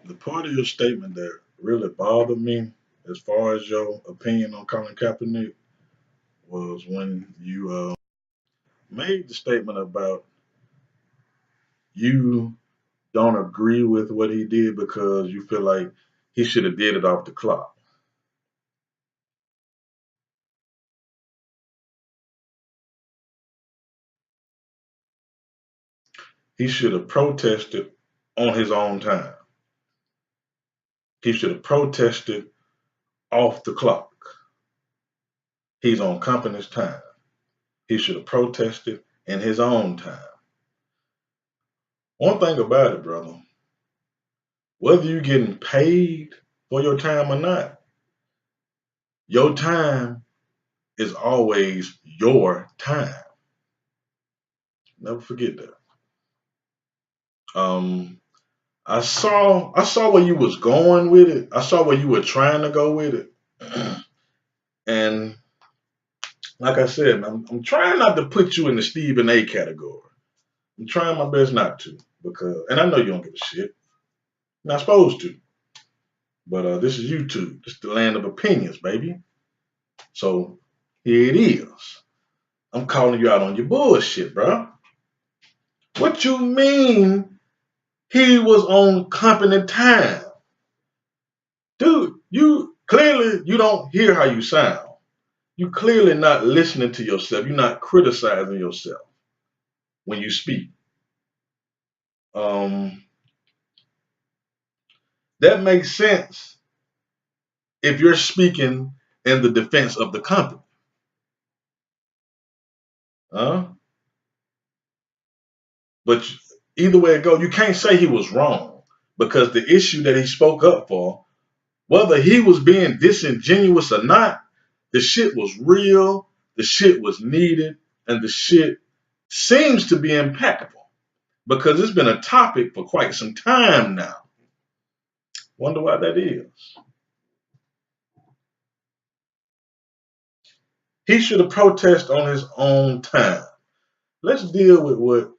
The part of your statement that really bothered me, as far as your opinion on Colin Kaepernick, was when you made the statement about you don't agree with what he did because you feel like he should have did it off the clock. He should have protested on his own time. He should have protested off the clock. He's on company's time. He should have protested in his own time. One thing about it, brother, whether you're getting paid for your time or not, your time is always your time. Never forget that. Um, I saw where you was going with it. I saw where you were trying to go with it. And like I said, I'm trying not to put you in the Stephen A category. I'm trying my best not to because, and I know you don't give a shit. You're not supposed to. But this is YouTube. It's the land of opinions, baby. So here it is. I'm calling you out on your bullshit, bro. What you mean he was on company time? Dude, you don't hear how you sound. You clearly not listening to yourself. You're not criticizing yourself when you speak. Um, that makes sense if you're speaking in the defense of the company. Huh? But either way it goes, you can't say he was wrong because the issue that he spoke up for, whether he was being disingenuous or not, the shit was real, the shit was needed, and the shit seems to be impeccable because it's been a topic for quite some time now. Wonder why that is. He should have protested on his own time. Let's deal with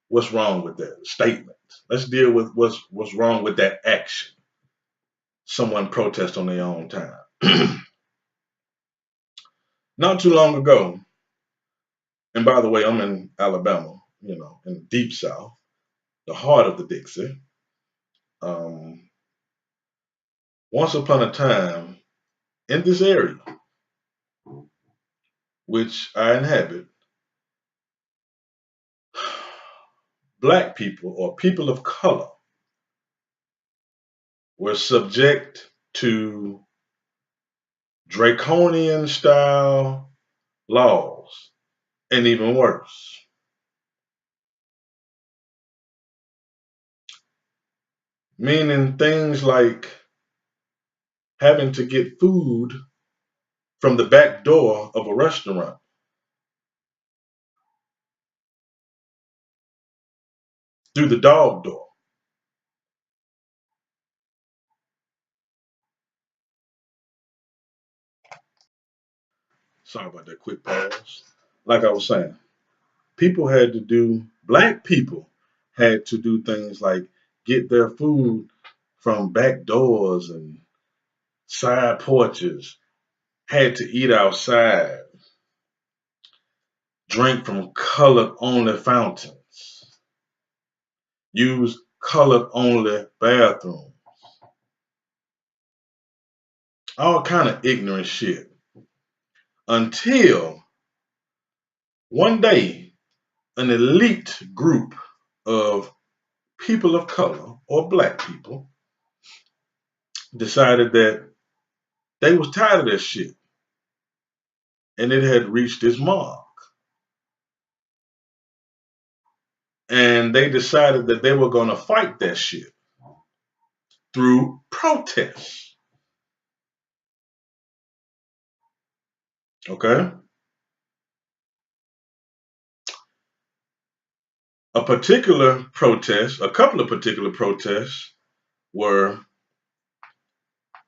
what's wrong with that statement. Let's deal with what's wrong with that action. Someone protest on their own time. Not too long ago, and by the way, I'm in Alabama, in the deep South, the heart of the Dixie. Um, once upon a time, in this area, which I inhabit, black people or people of color were subject to draconian style laws, and even worse. Meaning things like having to get food from the back door of a restaurant through the dog door. Sorry about that quick pause. Like I was saying, black people had to do things like get their food from back doors and side porches, had to eat outside, drink from colored only fountains, use colored only bathrooms, all kind of ignorant shit. Until one day, an elite group of people of color or black people decided that they was tired of that shit and it had reached its mark. And they decided that they were going to fight that shit through protests. Okay? A couple of particular protests were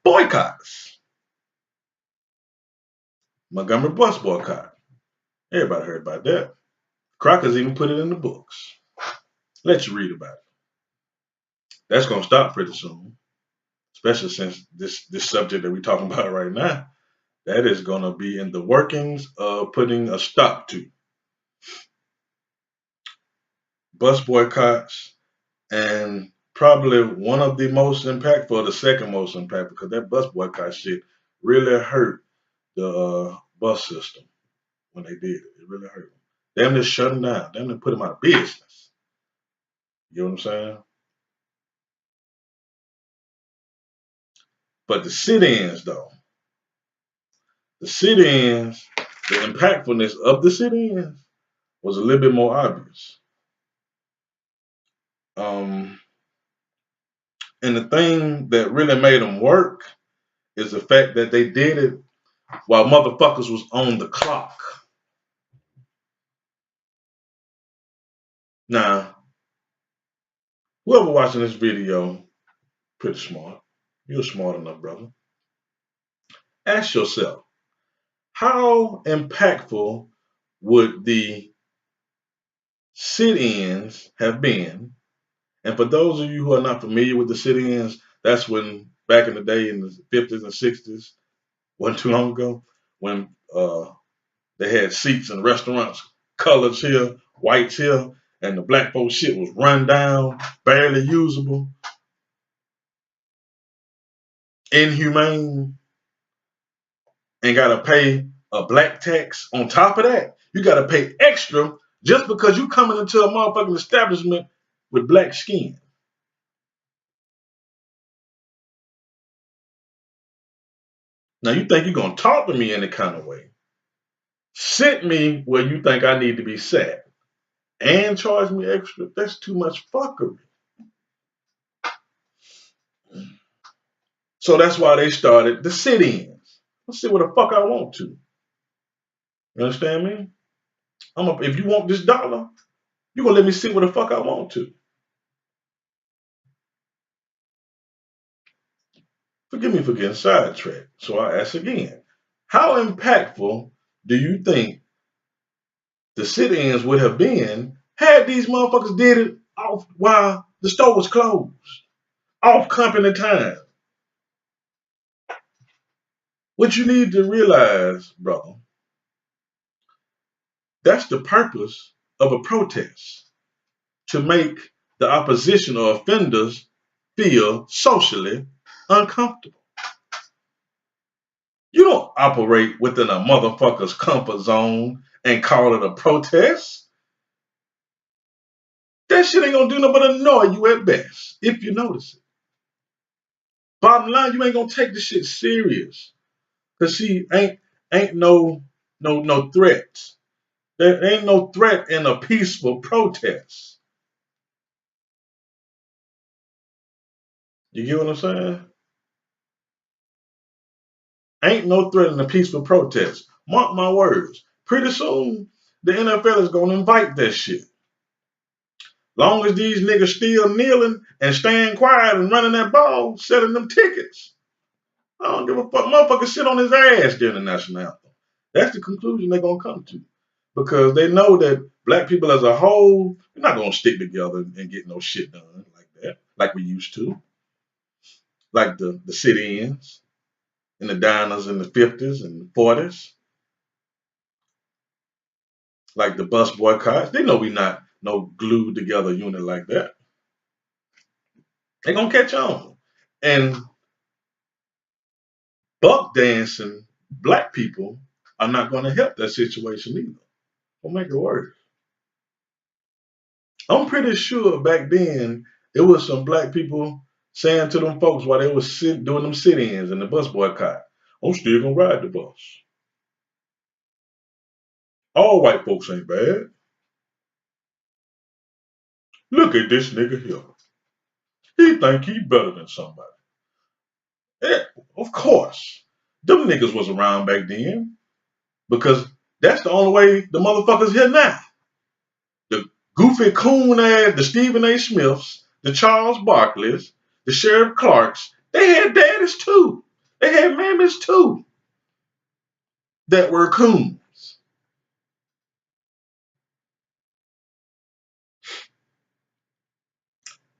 boycotts. Montgomery bus boycott. Everybody heard about that. Crocker's even put it in the books. Let's read about it. That's going to stop pretty soon. especially since this subject that we're talking about right now, that is going to be in the workings of putting a stop to bus boycotts, and probably one of the most impactful, or the second most impactful, because that bus boycott shit really hurt the bus system when they did it. It really hurt them. Damn near shut them down. Damn near put them out of business. You know what I'm saying? But the sit-ins, though, the sit-ins, the impactfulness of the sit-ins was a little bit more obvious. Um, and the thing that really made them work is the fact that they did it while motherfuckers was on the clock. Now, whoever watching this video, pretty smart. You're smart enough, brother. Ask yourself, how impactful would the sit-ins have been? And for those of you who are not familiar with the sit-ins, that's when back in the day in the 50s and 60s, wasn't too long ago, when they had seats in restaurants, colors here, whites here, and the black folks shit was run down, barely usable, inhumane, and gotta pay a black tax on top of that. You gotta pay extra just because you coming into a motherfucking establishment with black skin. Now you think you're gonna talk to me any kind of way. Sit me where you think I need to be sat and charge me extra. That's too much fuckery. So that's why they started the sit-ins. I'll sit where the fuck I want to. You understand me? If you want this dollar, you're gonna let me sit where the fuck I want to. Forgive me for getting sidetracked. So I ask again, how impactful do you think the sit-ins would have been had these motherfuckers did it off while the store was closed, off company time? What you need to realize, brother, that's the purpose of a protest, to make the opposition or offenders feel socially uncomfortable. You don't operate within a motherfucker's comfort zone and call it a protest. That shit ain't gonna do nothing but annoy you at best, if you notice it. Bottom line, you ain't gonna take this shit serious. Cause see, ain't no threats. There ain't no threat in a peaceful protest. You get what I'm saying? Ain't no threat in a peaceful protest. Mark my words. Pretty soon, the NFL is gonna invite that shit. Long as these niggas still kneeling and staying quiet and running that ball, selling them tickets. I don't give a fuck. Motherfucker sit on his ass during the national anthem. That's the conclusion they're gonna come to. Because they know that black people as a whole, we're not gonna stick together and get no shit done like that, like we used to. Like the sit-ins and the diners in the 50s and the 40s, like the bus boycotts. They know we not no glued together unit like that. They gonna catch on. And buck dancing black people are not gonna help that situation either. Don't make it worse. I'm pretty sure back then it was some black people saying to them folks while they was doing them sit-ins and the bus boycott, I'm still gonna ride the bus. All white folks ain't bad. Look at this nigga here. He think he better than somebody. Yeah, of course. Them niggas was around back then because that's the only way the motherfuckers here now. The goofy coon ass, the Stephen A. Smiths, the Charles Barkleys, the Sheriff Clarks, they had daddies too. They had mammies too that were coons.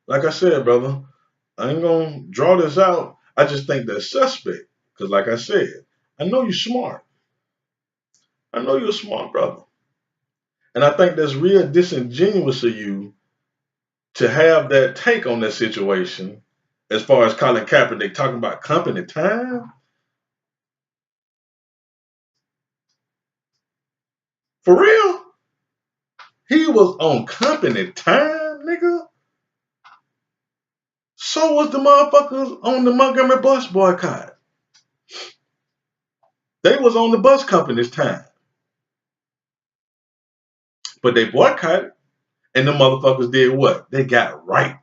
Like I said, brother, I ain't gonna draw this out. I just think that's suspect. Because like I said, I know you're smart. I know you're a smart brother. And I think that's real disingenuous of you to have that take on that situation as far as Colin Kaepernick talking about company time. For real? He was on company time, nigga. So was the motherfuckers on the Montgomery bus boycott. They was on the bus company's time. But they boycotted, and the motherfuckers did what? They got right.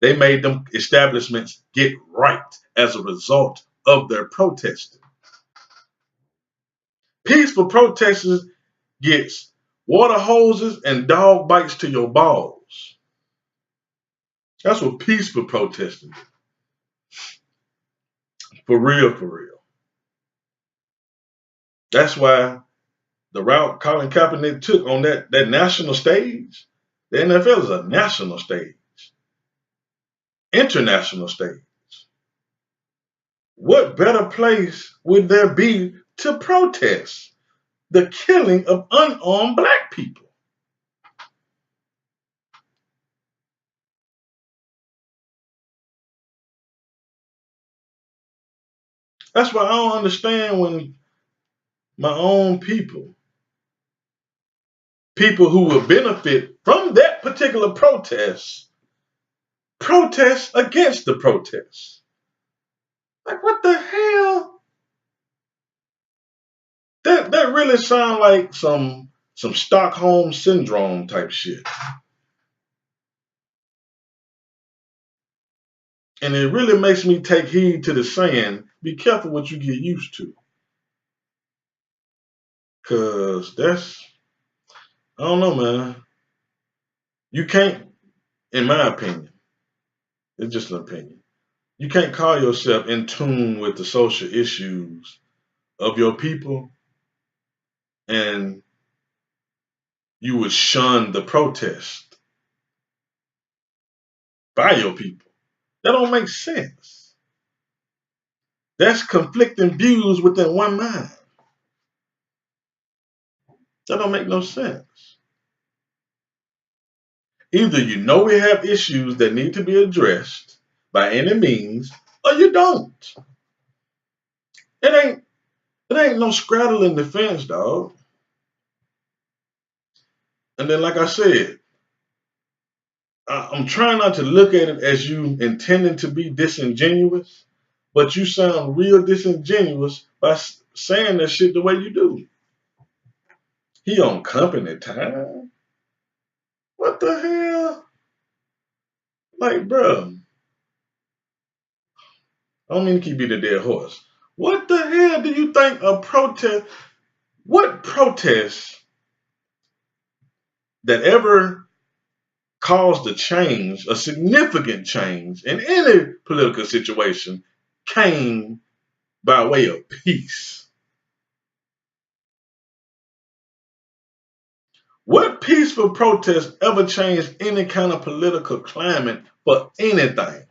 They made them establishments get right as a result of their protesting. Peaceful protesters gets water hoses and dog bites to your balls. That's what peaceful protesting is. For real, for real. That's why the route Colin Kaepernick took on that national stage, the NFL is a national stage, international stage. What better place would there be to protest the killing of unarmed black people? That's why I don't understand when my own people who will benefit from that particular protest against the protest. Like what the hell? That really sound like some Stockholm syndrome type shit. And it really makes me take heed to the saying, be careful what you get used to. Cause I don't know, man. You can't, in my opinion, it's just an opinion. You can't call yourself in tune with the social issues of your people and you would shun the protest by your people. That don't make sense. That's conflicting views within one mind. That don't make no sense. Either you know we have issues that need to be addressed by any means, or you don't. It ain't no straddling the fence, dog. And then, like I said, I'm trying not to look at it as you intending to be disingenuous, but you sound real disingenuous by saying that shit the way you do. He on company time? What the hell? Like, bro, I don't mean to keep beating a dead horse. What the hell do you think a protest? What protest that ever caused a change, a significant change in any political situation, came by way of peace? What peaceful protest ever changed any kind of political climate for anything?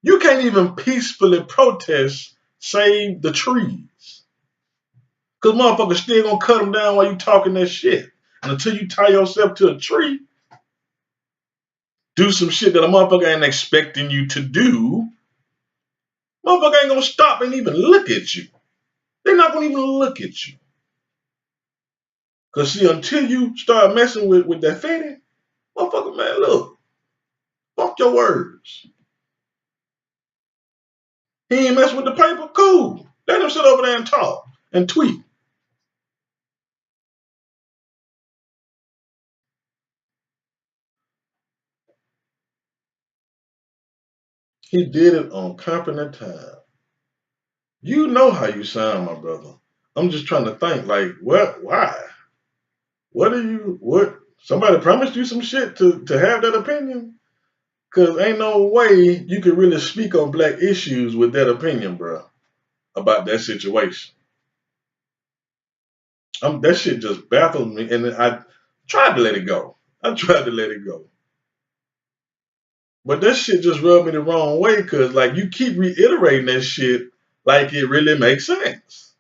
You can't even peacefully protest save the trees. Because motherfuckers still gonna cut them down while you talking that shit. And until you tie yourself to a tree, do some shit that a motherfucker ain't expecting you to do, motherfucker ain't gonna stop and even look at you. They're not gonna even look at you. Because see, until you start messing with that fatty, motherfucker, man, look, fuck your words. He ain't messing with the paper, cool. Let him sit over there and talk and tweet. He did it on company time. You know how you sound, my brother. I'm just trying to think, like, what, why? What? Somebody promised you some shit to have that opinion? Because ain't no way you can really speak on black issues with that opinion, bro, about that situation. That shit just baffled me, and I tried to let it go. I tried to let it go. But that shit just rubbed me the wrong way because like you keep reiterating that shit like it really makes sense.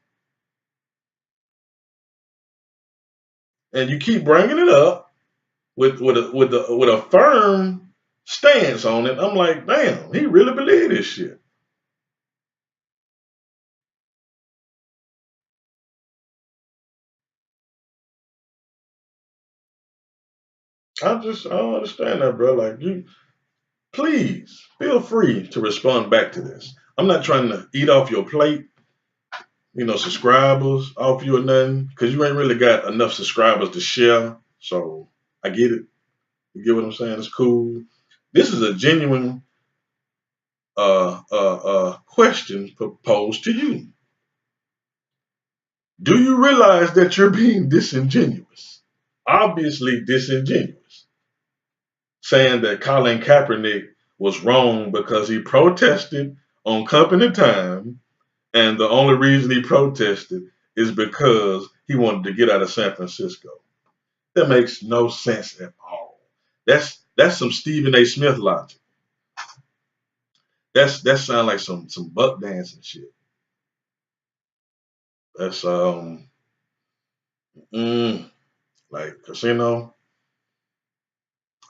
And you keep bringing it up with a firm stance on it. I'm like, damn, he really believe this shit. I don't understand that, bro. Like you please feel free to respond back to this. I'm not trying to eat off your plate, subscribers off you or nothing, because you ain't really got enough subscribers to share. So I get it. You get what I'm saying? It's cool. This is a genuine question proposed to you. Do you realize that you're being disingenuous? Obviously disingenuous. Saying that Colin Kaepernick was wrong because he protested on company time, and the only reason he protested is because he wanted to get out of San Francisco. That makes no sense at all. That's some Stephen A. Smith logic. That sounds like some buck dancing shit. That's mm, like Karceno.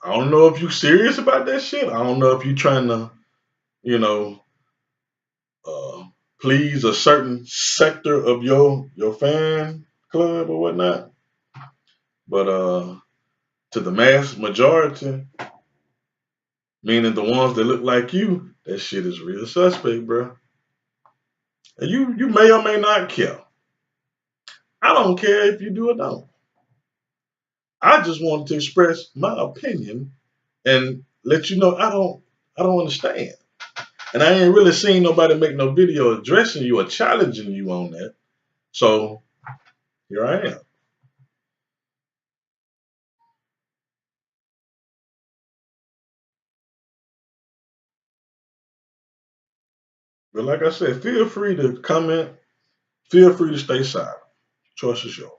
I don't know if you serious about that shit. I don't know if you trying to, you know, uh, please a certain sector of your fan club or whatnot. But to the mass majority, meaning the ones that look like you, that shit is real suspect, bro. And you may or may not care. I don't care if you do or don't. I just wanted to express my opinion and let you know I don't understand. And I ain't really seen nobody make no video addressing you or challenging you on that. So here I am. But like I said, feel free to comment. Feel free to stay silent. Choice is yours.